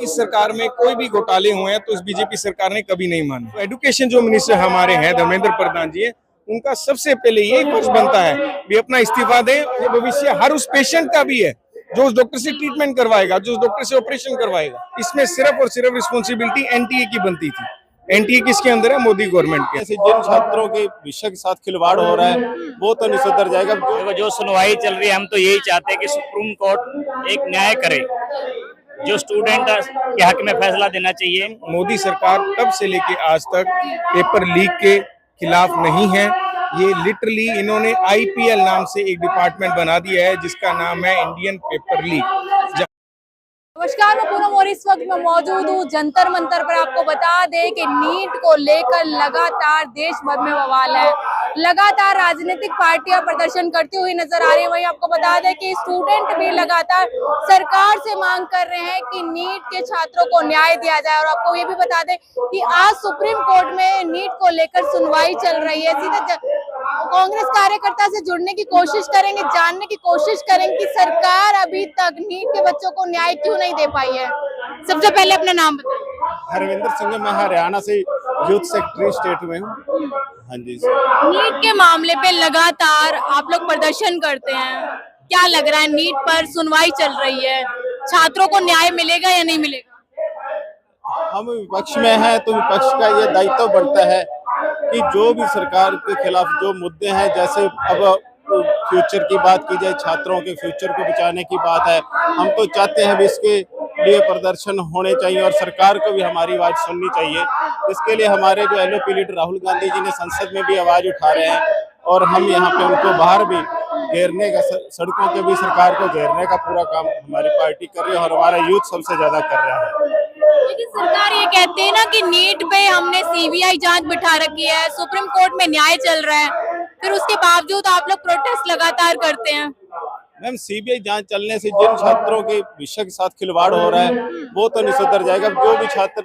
इस सरकार में कोई भी घोटाले हुए हैं तो इस बीजेपी सरकार ने कभी नहीं माने। तो एजुकेशन जो मिनिस्टर हमारे हैं धर्मेंद्र प्रधान जी है, उनका सबसे पहले यही फर्ज बनता है भी अपना इस्तीफा दें। ये भविष्य हर उस पेशेंट का भी है जो उस डॉक्टर से ट्रीटमेंट करवाएगा, जो उस डॉक्टर से ऑपरेशन करवाएगा। इसमें सिर्फ और सिर्फ रिस्पॉन्सिबिलिटी एनटीए की बनती थी। एनटीए किसके अंदर है? मोदी गवर्नमेंट के। ऐसे जिन छात्रों के विषय के साथ खिलवाड़ हो रहा है वो तो नहीं सुधर जाएगा। जो सुनवाई चल रही है, हम तो यही चाहते हैं कि सुप्रीम कोर्ट एक न्याय करे, जो स्टूडेंट के हक में फैसला देना चाहिए। मोदी सरकार तब से लेके आज तक पेपर लीक के खिलाफ नहीं है। ये लिटरली इन्होंने आईपीएल नाम से एक डिपार्टमेंट बना दिया है जिसका नाम है इंडियन पेपर लीक। नमस्कार, मैं पूनम और इस वक्त मैं मौजूद हूँ जंतर मंतर पर। आपको बता दें कि नीट को लेकर लगातार देश भर में बवाल है। लगातार राजनीतिक पार्टियां प्रदर्शन करती हुई नजर आ रही है। वहीं आपको बता दें कि स्टूडेंट भी लगातार सरकार से मांग कर रहे हैं कि नीट के छात्रों को न्याय दिया जाए। और आपको ये भी बता दें कि आज सुप्रीम कोर्ट में नीट को लेकर सुनवाई चल रही है। सीधा कांग्रेस कार्यकर्ता से जुड़ने की कोशिश करेंगे, जानने की कोशिश करेंगे कि सरकार अभी तक नीट के बच्चों को न्याय क्यों नहीं दे पाई है। सबसे पहले अपना नाम बताएं। हरविंदर सिंह, मैं हरियाणा से यूथ सेक्रेटरी स्टेट में हूँ। हाँ जी। नीट के मामले पे लगातार आप लोग प्रदर्शन करते हैं, क्या लग रहा है? नीट पर सुनवाई चल रही है, छात्रों को न्याय मिलेगा या नहीं मिलेगा? हम विपक्ष में हैं तो विपक्ष का ये दायित्व बनता है कि जो भी सरकार के खिलाफ जो मुद्दे हैं, जैसे अब फ्यूचर की बात की जाए, छात्रों के फ्यूचर को बचाने की बात है, हम तो चाहते हैं भी इसके लिए प्रदर्शन होने चाहिए और सरकार को भी हमारी आवाज सुननी चाहिए। इसके लिए हमारे जो एलओपी लीडर राहुल गांधी जी ने संसद में भी आवाज उठा रहे हैं और हम यहाँ पे उनको बाहर भी घेरने का, सड़कों के भी सरकार को घेरने का पूरा काम हमारी पार्टी कर रही है और हमारा यूथ सबसे ज्यादा कर रहा है। लेकिन सरकार ये कहते हैं ना कि नीट पे हमने सीबीआई जांच बिठा रखी है, सुप्रीम कोर्ट में न्याय चल रहा है, फिर उसके बावजूद आप लोग प्रोटेस्ट लगातार करते हैं। मैम, सीबीआई जांच चलने से जिन छात्रों के विषय के साथ खिलवाड़ हो रहा है वो तो नहीं सुधर जाएगा। जो भी छात्र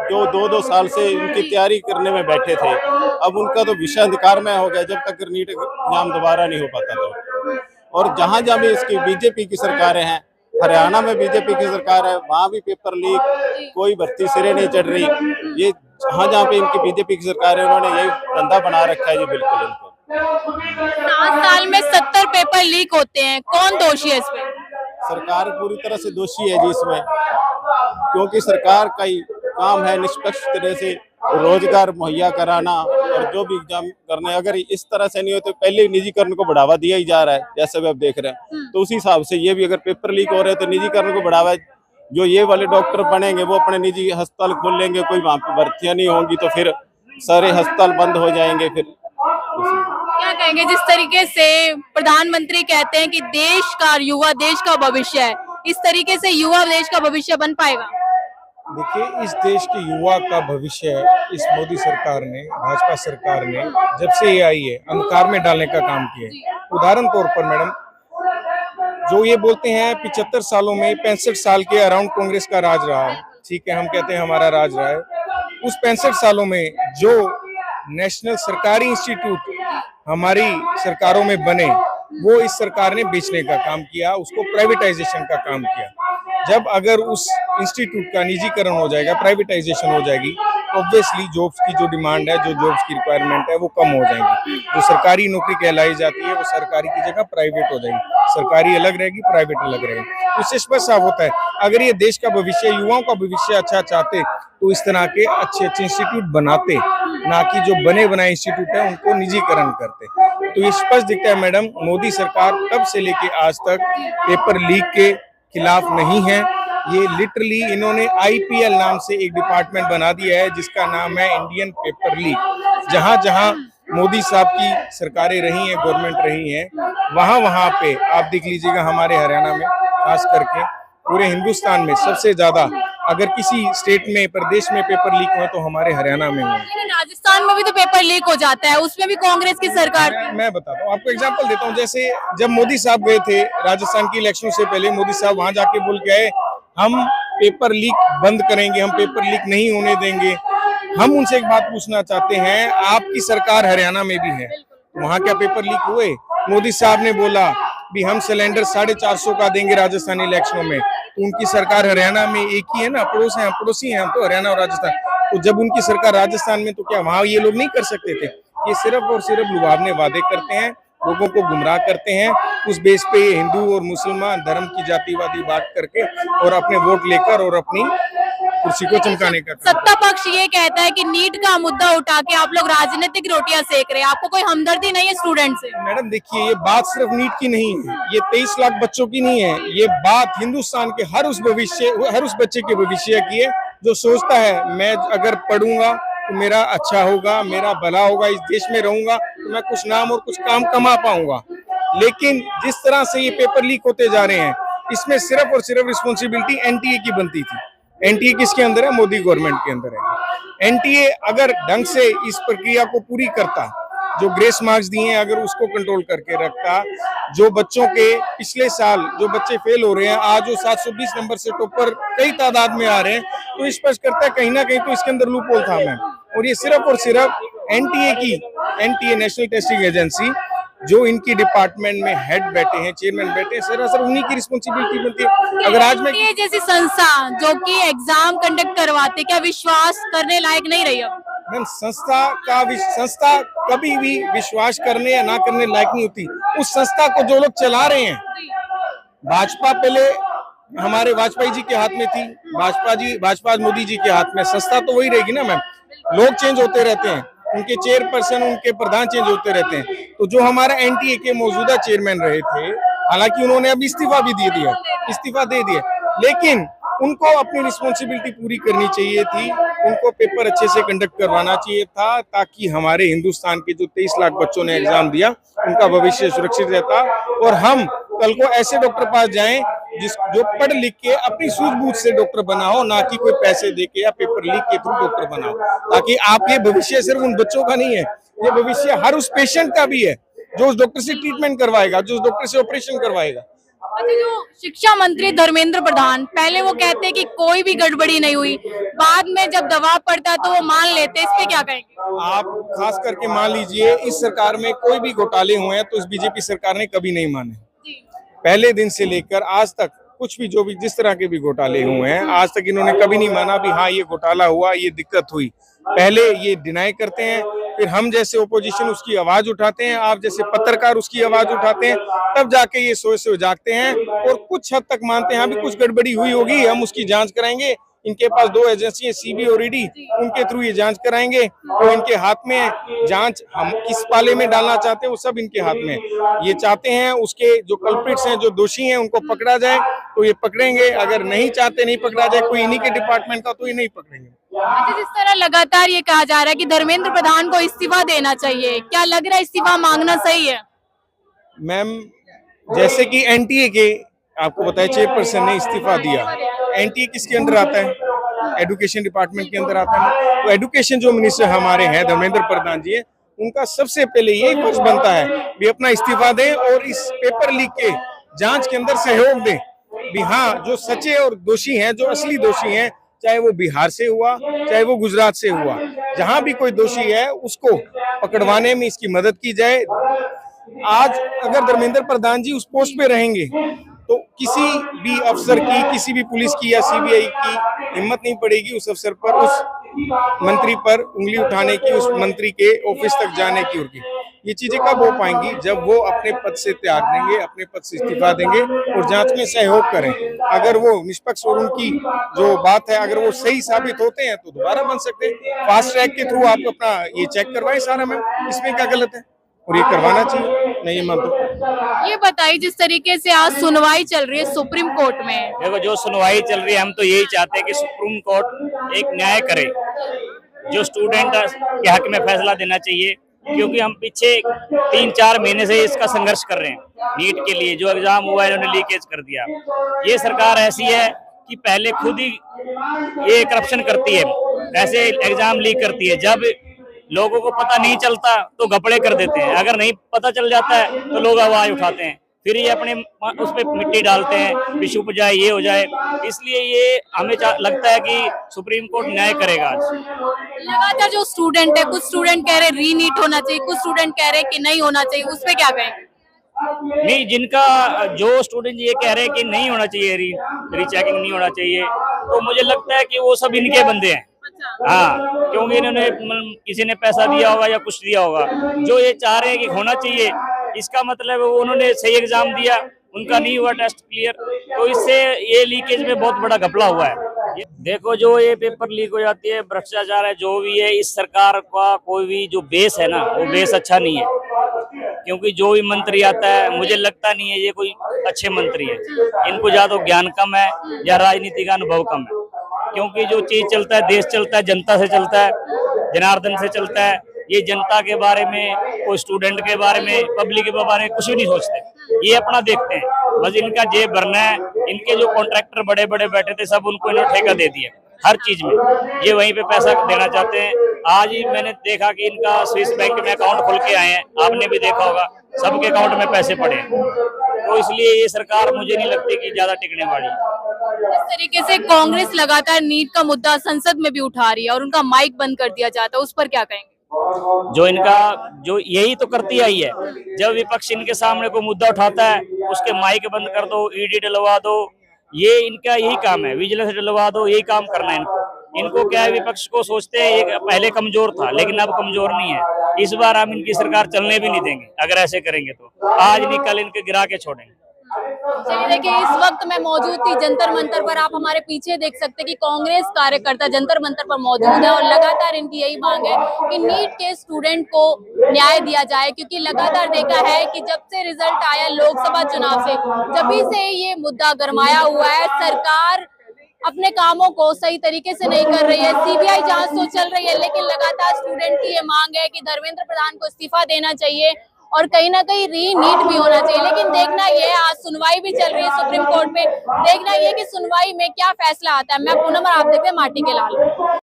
जो दो साल से इनकी तैयारी करने में बैठे थे, अब उनका तो विषय अधिकार में हो गया जब तक नीट एग्जाम दोबारा नहीं हो पाता था। और जहां जहां भी इसकी बीजेपी की सरकारें हैं, हरियाणा में बीजेपी की सरकार है, वहां भी पेपर लीक, कोई भर्ती सिरे नहीं चढ़ रही। ये जहां पे इनकी बीजेपी की सरकार है, उन्होंने यही धंधा बना रखा है जी। बिल्कुल इनको 7 साल में 70 पेपर लीक होते हैं, कौन दोषी है इसमें? सरकार पूरी तरह से दोषी है जी इसमें, क्योंकि सरकार का ही काम है निष्पक्ष तरह से रोजगार मुहैया कराना और जो भी एग्जाम करने, अगर इस तरह से नहीं हो तो पहले निजीकरण को बढ़ावा दिया ही जा रहा है जैसे भी आप देख रहे हैं। तो उसी हिसाब से ये भी अगर पेपर लीक हो रहे हैं तो निजीकरण को बढ़ावा, जो ये वाले डॉक्टर बनेंगे वो अपने निजी अस्पताल खोल लेंगे, कोई वहां पर भर्तियां नहीं होंगी तो फिर सारे अस्पताल बंद हो जाएंगे। फिर क्या कहेंगे जिस तरीके से प्रधानमंत्री कहते हैं कि देश का युवा देश का भविष्य है, इस तरीके से युवा देश का भविष्य बन पाएगा? देखिए, इस देश के युवा का भविष्य इस मोदी सरकार ने, भाजपा सरकार ने जब से ये आई है अंधकार में डालने का काम किया है। उदाहरण तौर पर मैडम, जो ये बोलते हैं 75 सालों में 65 साल के अराउंड कांग्रेस का राज रहा है, ठीक है, हम कहते हैं हमारा राज रहा है। उस 65 सालों में जो नेशनल सरकारी इंस्टीट्यूट हमारी सरकारों में बने, वो इस सरकार ने बेचने का काम किया, उसको प्राइवेटाइजेशन का काम किया। जब अगर उस इंस्टीट्यूट का निजीकरण हो जाएगा, प्राइवेटाइजेशन हो जाएगी, ऑब्वियसली जॉब्स की जो डिमांड है, जो जॉब्स की रिक्वायरमेंट है, वो कम हो जाएगी। जो सरकारी नौकरी कहलाई जाती है वो सरकारी की जगह प्राइवेट हो जाएगी, सरकारी अलग रहेगी, प्राइवेट अलग रहेगी। तो इससे स्पष्ट साफ होता है, अगर ये देश का भविष्य, युवाओं का भविष्य अच्छा चाहते तो इस तरह के अच्छे अच्छे इंस्टीट्यूट बनाते, ना कि जो बने बनाए इंस्टीट्यूट है उनको निजीकरण करते। तो ये स्पष्ट दिखता है मैडम, मोदी सरकार तब से लेके आज तक पेपर लीक के खिलाफ नहीं है। ये लिटरली इन्होंने आईपीएल नाम से एक डिपार्टमेंट बना दिया है जिसका नाम है इंडियन पेपर लीक। जहां जहां मोदी साहब की सरकारें रही हैं, गवर्नमेंट रही है, वहां वहां पे आप देख लीजिएगा, हमारे हरियाणा में खास करके पूरे हिंदुस्तान में सबसे ज्यादा अगर किसी स्टेट में, प्रदेश में पेपर लीक हुए तो हमारे हरियाणा में हुए। लेकिन राजस्थान में भी तो पेपर लीक हो जाता है, उसमें भी कांग्रेस की सरकार। मैं बताता हूँ आपको, एग्जांपल देता हूँ। जैसे जब मोदी साहब गए थे राजस्थान की इलेक्शन से पहले, मोदी साहब वहां जाके बोल के आए, हम पेपर लीक बंद करेंगे, हम पेपर लीक नहीं होने देंगे। हम उनसे एक बात पूछना चाहते हैं, आपकी सरकार हरियाणा में भी है, वहां क्या पेपर लीक हुए? मोदी साहब ने बोला भी हम सिलेंडर 450 का देंगे राजस्थान इलेक्शनों में, तो उनकी सरकार हरियाणा में एक ही है ना, पड़ोसी हैं हम तो, हरियाणा और राजस्थान। तो जब उनकी सरकार राजस्थान में, तो क्या वहां ये लोग नहीं कर सकते थे? ये सिर्फ और सिर्फ लुभावने वादे करते हैं, लोगों को गुमराह करते हैं, उस बेस पे ये हिंदू और मुसलमान धर्म की जातिवादी बात करके और अपने वोट लेकर और अपनी कुर्सी को चमकाने का काम। सत्ता पक्ष ये कहता है कि नीट का मुद्दा उठा के आप लोग राजनीतिक रोटियां सेक रहे हैं, आपको कोई हमदर्दी नहीं है स्टूडेंट से? मैडम देखिए, ये बात सिर्फ नीट की नहीं है, ये 23 लाख बच्चों की नहीं है, ये बात हिंदुस्तान के हर उस बच्चे के भविष्य की है जो सोचता है मैं अगर पढ़ूंगा तो मेरा अच्छा होगा, मेरा भला होगा, इस देश में रहूंगा तो मैं कुछ नाम और कुछ काम कमा पाऊंगा। लेकिन जिस तरह से ये पेपर लीक होते जा रहे हैं, इसमें सिर्फ और सिर्फ रिस्पॉन्सिबिलिटी एनटीए की बनती थी। एनटीए किसके अंदर है? मोदी गवर्नमेंट के अंदर है। एनटीए अगर ढंग से इस प्रक्रिया को पूरी करता, जो ग्रेस मार्क्स दिए हैं अगर उसको कंट्रोल करके रखता, जो बच्चों के पिछले साल जो बच्चे फेल हो रहे हैं, आज वो 720 नंबर से टॉपर कई तादाद में आ रहे हैं, तो स्पष्ट करता है कहीं ना कहीं तो इसके अंदर लूप होल था मैम। और ये सिर्फ और सिर्फ एनटीए नेशनल टेस्टिंग एजेंसी, जो इनकी डिपार्टमेंट में हेड बैठे हैं, चेयरमैन बैठे हैं, सरासर उन्हीं की रिस्पॉन्सिबिलिटी बनती है। अगर आज मैं ये जैसी संस्था जो कि एग्जाम कंडक्ट करवाते, क्या विश्वास करने लायक नहीं रही अब? मैम, संस्था कभी भी विश्वास करने या ना करने लायक नहीं होती। उस संस्था को जो लोग चला रहे हैं, भाजपा पहले हमारे वाजपेयी जी के हाथ में थी, भाजपा मोदी जी के हाथ में, संस्था तो वही रहेगी ना मैम। लोग चेंज होते रहते हैं, उनके चेयरपर्सन, उनके प्रधान चेंज होते रहते हैं। तो जो हमारा एनटीए के मौजूदा चेयरमैन रहे थे, हालांकि उन्होंने अब इस्तीफा दे दिया, लेकिन उनको अपनी रिस्पॉन्सिबिलिटी पूरी करनी चाहिए थी, उनको पेपर अच्छे से कंडक्ट करवाना चाहिए था, ताकि हमारे हिंदुस्तान के जो 23 लाख बच्चों ने एग्जाम दिया उनका भविष्य सुरक्षित रहता और हम कल को ऐसे डॉक्टर पास जाएं जो पढ़ लिख के अपनी सूझबूझ से डॉक्टर बना हो, ना कि कोई पैसे दे के या पेपर लीक के थ्रू डॉक्टर बना हो। ताकि आप, ये भविष्य सिर्फ उन बच्चों का नहीं है, ये भविष्य हर उस पेशेंट का भी है जो उस डॉक्टर से ट्रीटमेंट करवाएगा, जो उस डॉक्टर से ऑपरेशन करवाएगा। अच्छा, जो शिक्षा मंत्री धर्मेंद्र प्रधान, पहले वो कहते हैं कि कोई भी गड़बड़ी नहीं हुई, बाद में जब दबाव पड़ता है तो वो मान लेते हैं, इस पे क्या कहेंगे? आप खास करके मान लीजिए, इस सरकार में कोई भी घोटाले हुए हैं तो इस बीजेपी सरकार ने कभी नहीं माने। पहले दिन से लेकर आज तक कुछ भी, जो भी जिस तरह के भी घोटाले हुए हैं, आज तक इन्होंने कभी नहीं माना भी हाँ ये घोटाला हुआ, ये दिक्कत हुई। पहले ये डिनाई करते हैं, फिर हम जैसे ओपोजिशन उसकी आवाज उठाते हैं, आप जैसे पत्रकार उसकी आवाज उठाते हैं, तब जाके ये सोच से जागते हैं और कुछ हद तक मानते हैं हाँ भी कुछ गड़बड़ी हुई होगी, हम उसकी जांच कराएंगे। इनके पास 2 एजेंसी है, सीबी और ईडी, उनके थ्रू ये जांच कराएंगे। तो इनके हाथ में है जांच, हम किस पाले में डालना चाहते हैं वो सब इनके हाथ में है। ये चाहते हैं उसके जो कल्प्रिट्स हैं, जो दोषी हैं, उनको पकड़ा जाए तो ये पकड़ेंगे, अगर नहीं चाहते नहीं पकड़ा जाए कोई इन्हीं के डिपार्टमेंट का, तो ये नहीं पकड़ेंगे। अच्छा, जिस तरह लगातार ये कहा जा रहा है कि धर्मेंद्र प्रधान को इस्तीफा देना चाहिए, क्या लग रहा है इस्तीफा मांगना सही है? मैम, जैसे कि एनटीए के आपको बताया चेयरपर्सन ने इस्तीफा दिया, एनटीए किसके अंदर आता है? एजुकेशन डिपार्टमेंट के अंदर आता है। तो एजुकेशन जो मिनिस्टर हमारे हैं धर्मेंद्र प्रधान जी है, उनका सबसे पहले यही फर्ज बनता है भी अपना इस्तीफा दें और इस पेपर लीक के जांच के अंदर सहयोग दें भी हाँ, जो सच्चे और दोषी हैं, जो असली दोषी हैं, चाहे वो बिहार से हुआ, चाहे वो गुजरात से हुआ, जहां भी कोई दोषी है उसको पकड़वाने में इसकी मदद की जाए। आज अगर धर्मेंद्र प्रधान जी उस पोस्ट पे रहेंगे तो किसी भी अफसर की, किसी भी पुलिस की या सीबीआई की हिम्मत नहीं पड़ेगी उस अफसर पर, उस मंत्री पर उंगली उठाने की, उस मंत्री के ऑफिस तक जाने की। उनकी ये चीजें कब हो पाएंगी? जब वो अपने पद से त्याग देंगे, अपने पद से इस्तीफा देंगे और जांच में सहयोग करें। अगर वो निष्पक्ष और उनकी जो बात है, अगर वो सही साबित होते हैं तो दोबारा बन सकते हैं। फास्ट ट्रैक के थ्रू आप अपना ये चेक करवाएं सारा मैम, इसमें क्या गलत है? और ये करवाना चाहिए, नहीं ये मानता। ये बताइए, जिस तरीके से आज सुनवाई चल रही है सुप्रीम कोर्ट में, देखो जो सुनवाई चल रही है, हम तो यही चाहते हैं कि सुप्रीम कोर्ट एक न्याय करे, जो स्टूडेंट के हक में फैसला देना चाहिए। क्योंकि हम पीछे 3-4 महीने से इसका संघर्ष कर रहे हैं। नीट के लिए जो एग्जाम हुआ है, इन्होंने लीकेज कर दिया। ये सरकार ऐसी है कि पहले खुद ही ये करप्शन करती है, ऐसे एग्जाम लीक करती है। जब लोगों को पता नहीं चलता तो घपड़े कर देते हैं, अगर नहीं पता चल जाता है तो लोग आवाज उठाते हैं, फिर ये अपने उस पर मिट्टी डालते हैं, विष उप जाए, ये हो जाए। इसलिए ये हमें लगता है कि सुप्रीम कोर्ट न्याय करेगा आज। लगातार जो स्टूडेंट है, कुछ स्टूडेंट कह रहे री नीट होना चाहिए, कुछ स्टूडेंट कह रहे कि नहीं होना चाहिए, उस पे क्या कहेंगे? नहीं, जिनका जो स्टूडेंट ये कह रहे हैं कि नहीं होना चाहिए, रीचेकिंग नहीं होना चाहिए, तो मुझे लगता है कि वो सब इनके बंदे हैं। हाँ, क्योंकि इन्होंने किसी ने पैसा दिया होगा या कुछ दिया होगा। जो ये चाह रहे हैं कि होना चाहिए, इसका मतलब उन्होंने सही एग्जाम दिया, उनका नहीं हुआ टेस्ट क्लियर, तो इससे ये लीकेज में बहुत बड़ा घपला हुआ है। देखो, जो ये पेपर लीक हो जाती है, भ्रष्टाचार है, जो भी है, इस सरकार का कोई भी जो बेस है ना, वो बेस अच्छा नहीं है। क्योंकि जो भी मंत्री आता है, मुझे लगता नहीं है ये कोई अच्छे मंत्री है। इनको या तो ज्ञान कम है या राजनीति का अनुभव कम है। क्योंकि जो चीज चलता है, देश चलता है, जनता से चलता है, जनार्दन से चलता है। ये जनता के बारे में, कोई स्टूडेंट के बारे में, पब्लिक के बारे में कुछ भी नहीं सोचते। ये अपना देखते हैं, बस इनका जेब भरना है। इनके जो कॉन्ट्रैक्टर बड़े बड़े बैठे थे, सब उनको इन्होंने ठेका दे दिया हर चीज में। ये वहीं पे पैसा देना चाहते हैं। आज ही मैंने देखा कि इनका स्विस बैंक में अकाउंट खोल के आए हैं, आपने भी देखा होगा, सबके अकाउंट में पैसे पड़े हैं। तो इसलिए ये सरकार मुझे नहीं लगती कि ज्यादा टिकने वाली है। इस तरीके से कांग्रेस लगातार नीट का मुद्दा संसद में भी उठा रही है और उनका माइक बंद कर दिया जाता है, उस पर क्या कहेंगे? जो यही तो करती आई है। जब विपक्ष इनके सामने कोई मुद्दा उठाता है, उसके माइक बंद कर दो, ईडी डलवा दो, ये इनका यही काम है। विजिलेंस डलवा दो, यही काम करना है इनको क्या है, विपक्ष को सोचते हैं ये पहले कमजोर था, लेकिन अब कमजोर नहीं है। इस बार हम इनकी सरकार चलने भी नहीं देंगे। अगर ऐसे करेंगे तो आज नहीं कल इनके गिरा के छोड़ेंगे। चलिए, देखिए, इस वक्त मैं मौजूद थी जंतर मंतर पर। आप हमारे पीछे देख सकते हैं कि कांग्रेस कार्यकर्ता जंतर मंतर पर मौजूद है और लगातार इनकी यही मांग है कि नीट के स्टूडेंट को न्याय दिया जाए। क्योंकि लगातार देखा है कि जब से रिजल्ट आया लोकसभा चुनाव से, जब से ये मुद्दा गरमाया हुआ है। सरकार अपने कामों को सही तरीके से नहीं कर रही है। सीबीआई जांच तो चल रही है, लेकिन लगातार स्टूडेंट की ये मांग है कि धर्मेंद्र प्रधान को इस्तीफा देना चाहिए और कहीं ना कहीं री-नीट भी होना चाहिए। लेकिन देखना ये, आज सुनवाई भी चल रही है सुप्रीम कोर्ट में, देखना ये कि सुनवाई में क्या फैसला आता है। मैं पूनम और आप देखते हैं माटी के लाल।